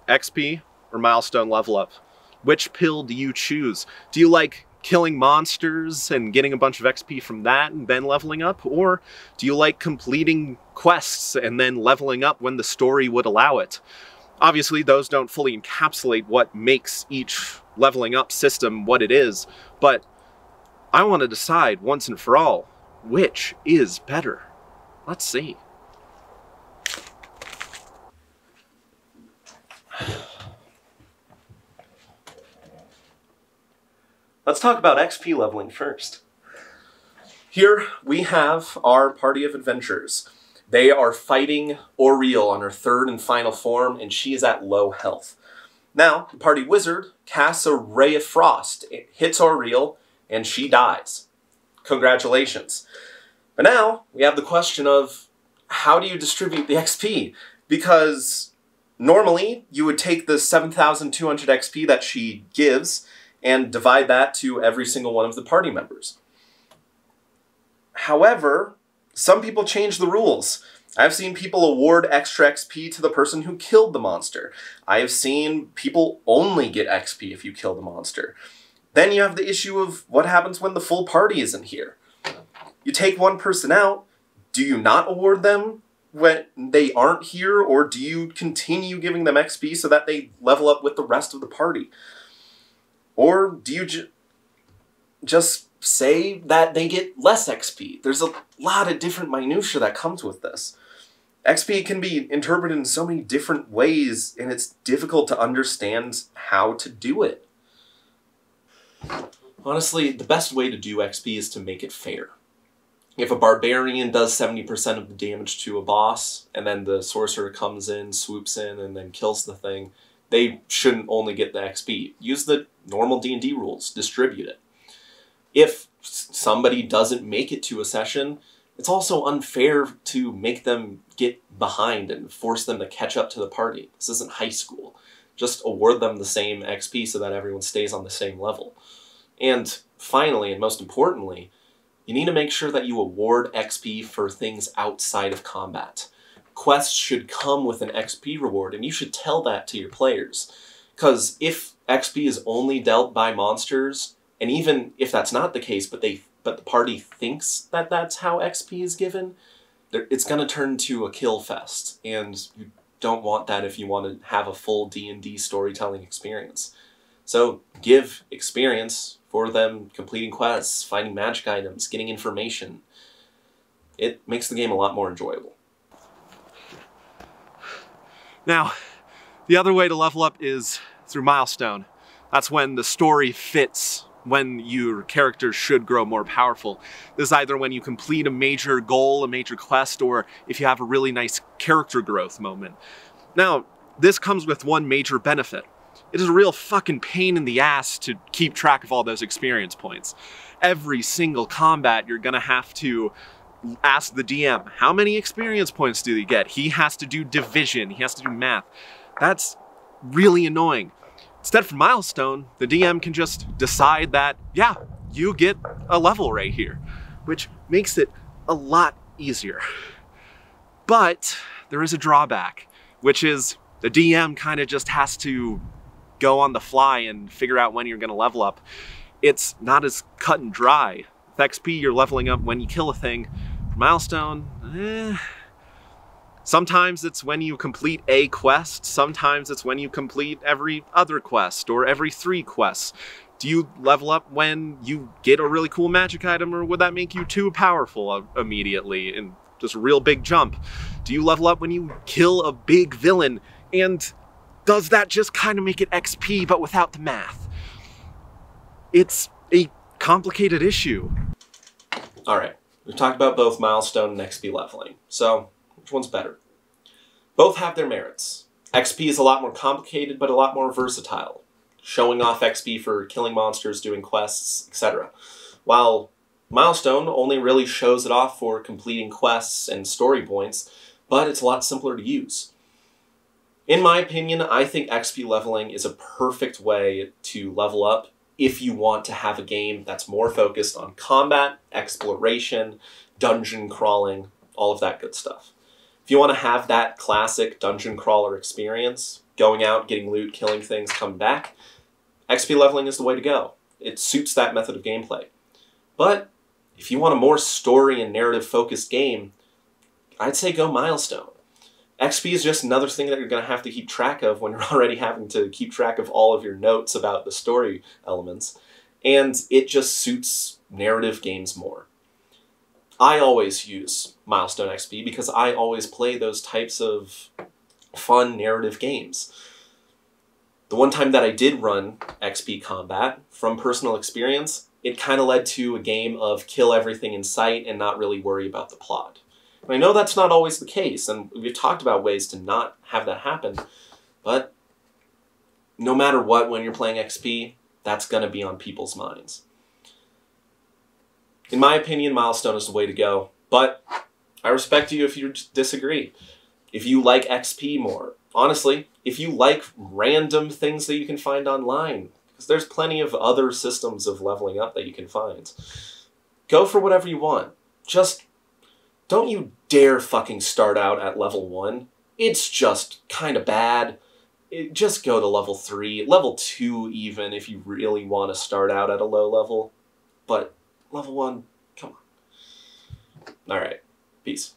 XP or milestone level up? Which pill do you choose? Do you like killing monsters and getting a bunch of XP from that and then leveling up? Or do you like completing quests and then leveling up when the story would allow it? Obviously, those don't fully encapsulate what makes each leveling up system what it is, but I want to decide once and for all, which is better? Let's see. Let's talk about XP leveling first. Here we have our party of adventurers. They are fighting Oriel on her third and final form, and she is at low health. Now, the party wizard casts a ray of frost. It hits Oriel, and she dies. Congratulations. But now, we have the question of, how do you distribute the XP? Because normally, you would take the 7,200 XP that she gives, and divide that to every single one of the party members. However, some people change the rules. I've seen people award extra XP to the person who killed the monster. I have seen people only get XP if you kill the monster. Then you have the issue of what happens when the full party isn't here. You take one person out, do you not award them when they aren't here, or do you continue giving them XP so that they level up with the rest of the party? Or do you just say that they get less XP? There's a lot of different minutiae that comes with this. XP can be interpreted in so many different ways, and it's difficult to understand how to do it. Honestly, the best way to do XP is to make it fair. If a barbarian does 70% of the damage to a boss, and then the sorcerer comes in, swoops in, and then kills the thing, they shouldn't only get the XP. Use the normal D&D rules. Distribute it. If somebody doesn't make it to a session, it's also unfair to make them get behind and force them to catch up to the party. This isn't high school. Just award them the same XP so that everyone stays on the same level. And finally, and most importantly, you need to make sure that you award XP for things outside of combat. Quests should come with an XP reward, and you should tell that to your players. Because if XP is only dealt by monsters, and even if that's not the case, but the party thinks that that's how XP is given, it's going to turn to a kill fest, and you don't want that if you want to have a full D&D storytelling experience. So give experience for them completing quests, finding magic items, getting information. It makes the game a lot more enjoyable. Now, the other way to level up is through Milestone. That's when the story fits, when your character should grow more powerful. This is either when you complete a major goal, a major quest, or if you have a really nice character growth moment. Now, this comes with one major benefit. It is a real fucking pain in the ass to keep track of all those experience points. Every single combat, you're gonna have to ask the DM, how many experience points do they get? He has to do division, he has to do math. That's really annoying. Instead, for Milestone, the DM can just decide that, yeah, you get a level right here, which makes it a lot easier. But there is a drawback, which is the DM kind of just has to go on the fly and figure out when you're going to level up. It's not as cut and dry. With XP, you're leveling up when you kill a thing. For Milestone, sometimes it's when you complete a quest, sometimes it's when you complete every other quest, or every 3 quests. Do you level up when you get a really cool magic item, or would that make you too powerful immediately and just a real big jump? Do you level up when you kill a big villain, and does that just kind of make it XP but without the math? It's a complicated issue. Alright, we've talked about both Milestone and XP leveling, so which one's better? Both have their merits. XP is a lot more complicated, but a lot more versatile, showing off XP for killing monsters, doing quests, etc. While Milestone only really shows it off for completing quests and story points, but it's a lot simpler to use. In my opinion, I think XP leveling is a perfect way to level up if you want to have a game that's more focused on combat, exploration, dungeon crawling, all of that good stuff. If If you want to have that classic dungeon crawler experience, going out, getting loot, killing things, coming back, XP leveling is the way to go. It suits that method of gameplay. But if you want a more story and narrative focused game, I'd say go Milestone. XP is just another thing that you're going to have to keep track of when you're already having to keep track of all of your notes about the story elements, and it just suits narrative games more. I always use Milestone XP because I always play those types of fun narrative games. The one time that I did run XP combat, from personal experience, it kind of led to a game of kill everything in sight and not really worry about the plot. And I know that's not always the case, and we've talked about ways to not have that happen, but no matter what, when you're playing XP, that's going to be on people's minds. In my opinion, Milestone is the way to go, but I respect you if you disagree. If you like XP more, honestly, if you like random things that you can find online, because there's plenty of other systems of leveling up that you can find, go for whatever you want. Just don't you dare fucking start out at level 1. It's just kind of bad. Just go to level 3, level 2 even, if you really want to start out at a low level. But level 1, come on. Alright, peace.